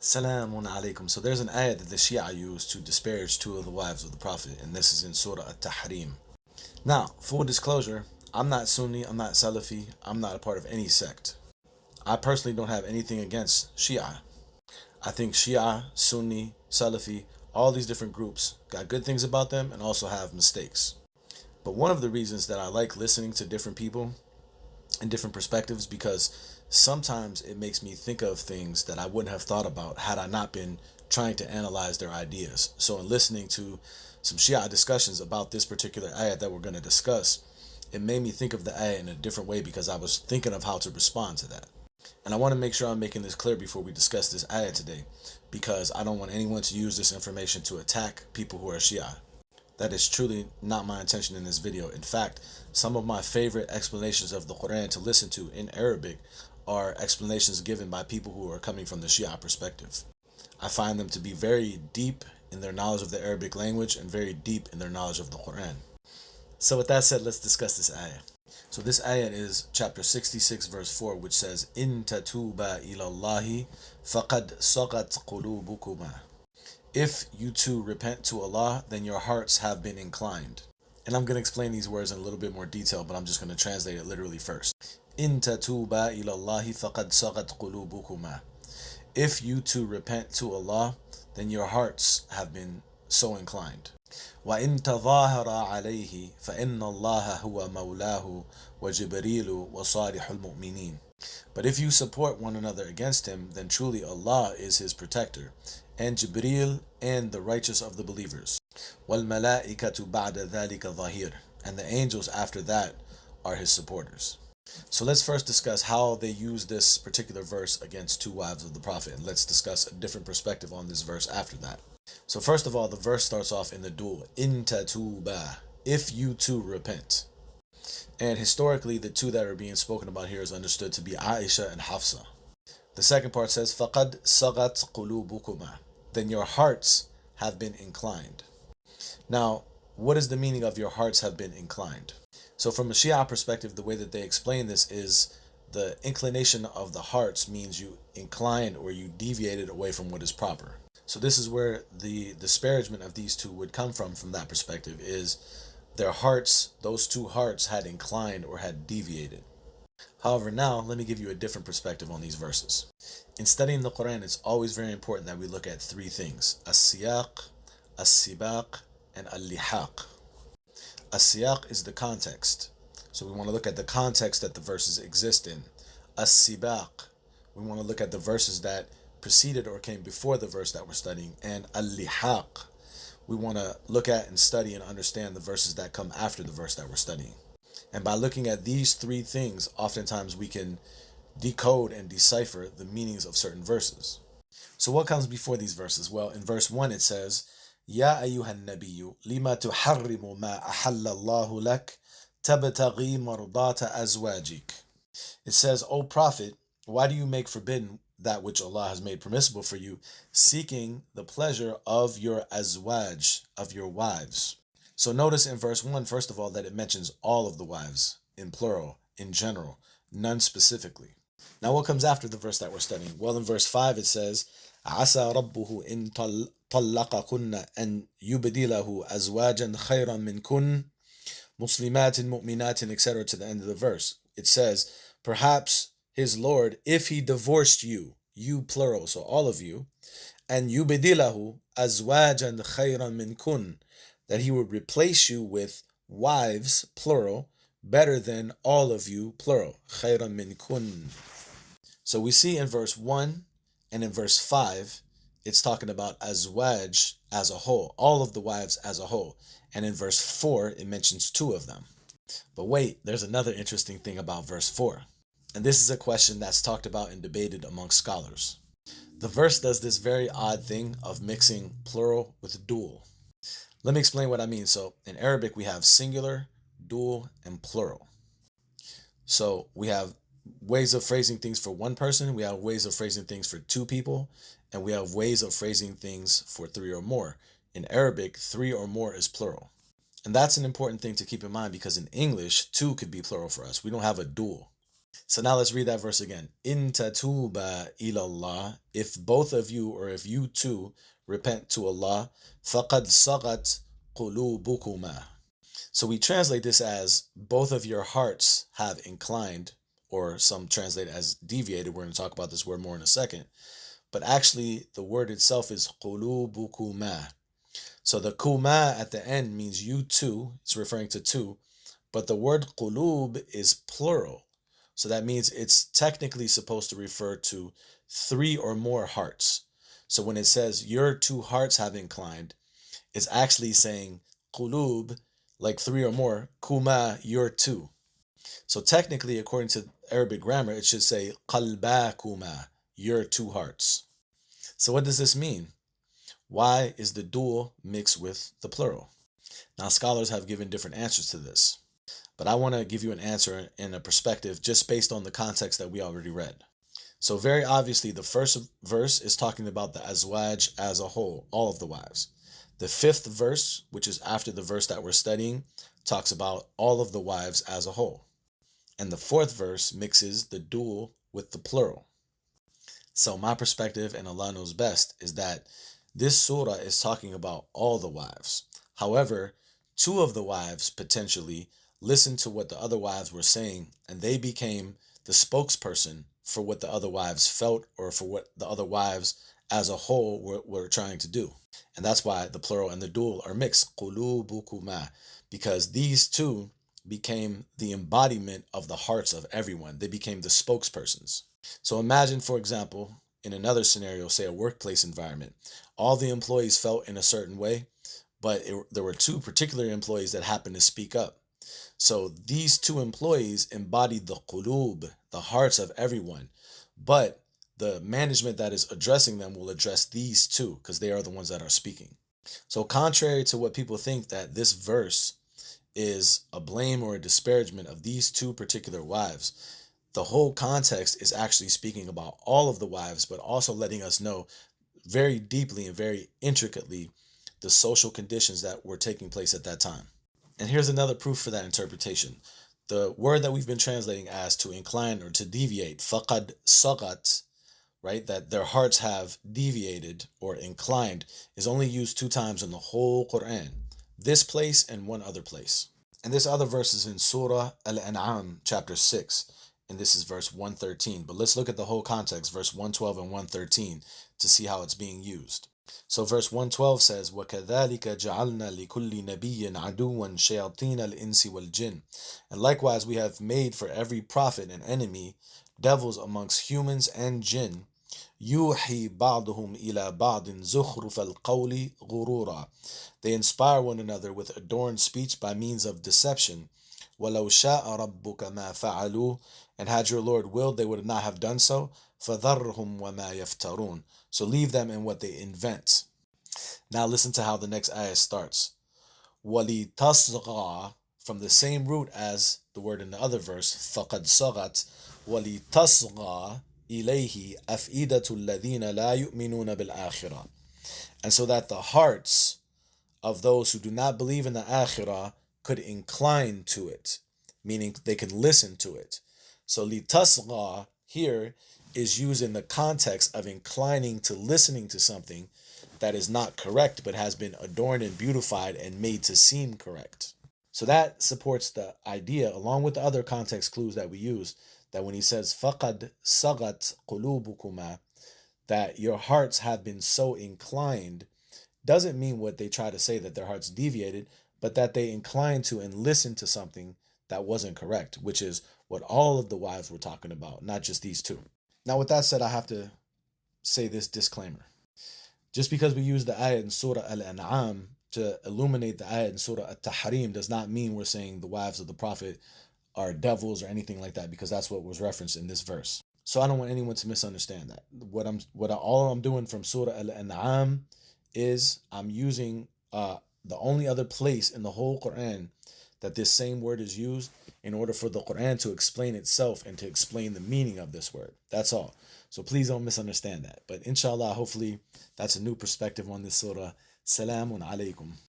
Salamun alaikum. So there's an ayat that the Shi'ah use to disparage two of the wives of the Prophet, and this is in Surah At-Tahrim. Now, full disclosure, I'm not Sunni, I'm not Salafi, I'm not a part of any sect. I personally don't have anything against Shi'ah. I think Shi'ah, Sunni, Salafi, all these different groups got good things about them and also have mistakes. But one of the reasons that I like listening to different people and different perspectives because sometimes it makes me think of things that I wouldn't have thought about had I not been trying to analyze their ideas. So in listening to some Shia discussions about this particular ayat that we're going to discuss, it made me think of the ayat in a different way because I was thinking of how to respond to that. And I want to make sure I'm making this clear before we discuss this ayat today, because I don't want anyone to use this information to attack people who are Shia. That is truly not my intention in this video. In fact, some of my favorite explanations of the Qur'an to listen to in Arabic are explanations given by people who are coming from the Shia perspective. I find them to be very deep in their knowledge of the Arabic language and very deep in their knowledge of the Qur'an. So with that said, let's discuss this ayah. So this ayah is chapter 66 verse 4, which says, In tatuba ilallahi faqad sagat qulubukuma. If you two repent to Allah, then your hearts have been inclined. And I'm going to explain these words in a little bit more detail, but I'm just going to translate it literally first. In tatuba ilallahi faqad sagat qulubukuma. If you two repent to Allah, then your hearts have been so inclined. وَإِن تَظَاهَرَ عَلَيْهِ فَإِنَّ اللَّهَ هُوَ مَوْلَاهُ وَجِبْرِيلُ وَصَالِحُ الْمُؤْمِنِينَ. But if you support one another against him, then truly Allah is his protector, and Jibreel and the righteous of the believers. وَالْمَلَائِكَةُ بَعْدَ ذَلِكَ ظَهِيرٌ. And the angels after that are his supporters. So let's first discuss how they use this particular verse against two wives of the Prophet, and let's discuss a different perspective on this verse after that. So first of all, the verse starts off in the dual, in tatuba, if you two repent. And historically, the two that are being spoken about here is understood to be Aisha and Hafsah. The second part says, فَقَدْ صَغَتْ قُلُوبُكُمَا. Then your hearts have been inclined. Now, what is the meaning of your hearts have been inclined? So from a Shia perspective, the way that they explain this is the inclination of the hearts means you inclined or you deviated away from what is proper. So this is where the disparagement of these two would come from that perspective, is their hearts, those two hearts had inclined or had deviated. However, now let me give you a different perspective on these verses. In studying the Quran, it's always very important that we look at three things: as-siyaq, as-sibaq, and al-lihaq. As-siyaq is the context. So we want to look at the context that the verses exist in. As-sibaq, we want to look at the verses that preceded or came before the verse that we're studying. And al-lihaq, we want to look at and study and understand the verses that come after the verse that we're studying. And by looking at these three things, oftentimes we can decode and decipher the meanings of certain verses. So what comes before these verses? Well, in verse 1 it says, يا أيها النبي لما تحرم ما أحل الله لك تبتغي مرضات أزواجك. It says, O Prophet, why do you make forbidden that which Allah has made permissible for you, seeking the pleasure of your azwaj, of your wives? So notice in verse 1, first of all, that it mentions all of the wives, in plural, in general, none specifically. Now what comes after the verse that we're studying? Well, in verse 5 it says, عسى ربه إن طلقكن أن يبدله أزواجا خيرا منكن مسلمات مؤمنات, etc. to the end of the verse. It says, perhaps his Lord, if he divorced you, you plural, so all of you, and يبدله أزواجا خيرا منكن, that he would replace you with wives, plural, better than all of you, plural, خيرا منكن. So we see in verse 1 and in verse 5, it's talking about azwaj as a whole, all of the wives as a whole. And in verse 4, it mentions two of them. But wait, there's another interesting thing about verse 4. And this is a question that's talked about and debated among scholars. The verse does this very odd thing of mixing plural with dual. Let me explain what I mean. So in Arabic, we have singular, dual, and plural. So we have ways of phrasing things for one person, we have ways of phrasing things for two people, and we have ways of phrasing things for three or more. In Arabic, three or more is plural. And that's an important thing to keep in mind because in English, two could be plural for us. We don't have a dual. So now let's read that verse again. In tatuba ilallah, if both of you or if you two repent to Allah, faqad sagat qulubukuma. So we translate this as both of your hearts have inclined, or some translate as deviated. We're going to talk about this word more in a second. But actually, the word itself is qulubukuma. So the kuma at the end means you two. It's referring to two. But the word qulub is plural. So that means it's technically supposed to refer to three or more hearts. So when it says your two hearts have inclined, it's actually saying qulub, like three or more, kuma, your two. So technically, according to Arabic grammar, it should say qalbakuma, your two hearts. So what does this mean? Why is the dual mixed with the plural? Now, scholars have given different answers to this, but I want to give you an answer in a perspective just based on the context that we already read. So very obviously, the first verse is talking about the azwaj as a whole, all of the wives. The fifth verse, which is after the verse that we're studying, talks about all of the wives as a whole. And the fourth verse mixes the dual with the plural. So my perspective, and Allah knows best, is that this surah is talking about all the wives. However, two of the wives potentially listened to what the other wives were saying, and they became the spokesperson for what the other wives felt, or for what the other wives as a whole were trying to do. And that's why the plural and the dual are mixed, qulubukuma, because these two became the embodiment of the hearts of everyone. They became the spokespersons. So imagine, for example, in another scenario, say a workplace environment, all the employees felt in a certain way, but there were two particular employees that happened to speak up. So these two employees embodied the qulub, the hearts of everyone, but the management that is addressing them will address these two because they are the ones that are speaking. So contrary to what people think, that this verse is a blame or a disparagement of these two particular wives, the whole context is actually speaking about all of the wives, but also letting us know very deeply and very intricately the social conditions that were taking place at that time. And here's another proof for that interpretation. The word that we've been translating as to incline or to deviate, faqad sagat, right, that their hearts have deviated or inclined, is only used two times in the whole Qur'an. This place and one other place. And this other verse is in Surah Al-An'am, chapter 6. And this is verse 113. But let's look at the whole context, verse 112 and 113, to see how it's being used. So verse 112 says, وَكَذَلِكَ جَعَلْنَا لِكُلِّ نَبِيٍّ عَدُوًّا شَيَاطِينَ الْإِنسِ وَالْجِنِّ. And likewise we have made for every prophet an enemy, devils amongst humans and jinn, يُوحِي بَعْضُهُمْ إِلَى بَعْضٍ زُخْرُفَ الْقَوْلِ غُرُورًا. They inspire one another with adorned speech by means of deception. وَلَوْ شَاءَ رَبُّكَ مَا فَعَلُوهُ. And had your Lord willed, they would not have done so. فَذَرْهُمْ وَمَا يَفْتَرُونَ. So leave them in what they invent. Now listen to how the next ayah starts. وَلِتَصْغَى, from the same root as the word in the other verse, فَقَدْ صَغَتْ وَلِتَصْغَى إِلَيْهِ أَفْئِدَةُ الَّذِينَ لَا يُؤْمِنُونَ بِالْآخِرَةِ. And so that the hearts of those who do not believe in the akhirah could incline to it, meaning they could listen to it. So litasgha here is used in the context of inclining to listening to something that is not correct but has been adorned and beautified and made to seem correct. So that supports the idea, along with the other context clues that we use, that when he says faqad sagat qulubukuma, that your hearts have been so inclined, doesn't mean what they try to say, that their hearts deviated, but that they inclined to and listened to something that wasn't correct, which is what all of the wives were talking about, not just these two. Now, with that said, I have to say this disclaimer. Just because we use the ayat in Surah Al-An'am to illuminate the ayat in Surah At-Tahrim does not mean we're saying the wives of the Prophet are devils or anything like that, because that's what was referenced in this verse. So I don't want anyone to misunderstand that. All I'm doing from Surah Al-An'am is I'm using the only other place in the whole Qur'an that this same word is used in order for the Qur'an to explain itself and to explain the meaning of this word. That's all. So please don't misunderstand that. But inshallah, hopefully that's a new perspective on this surah. Salamun alaykum.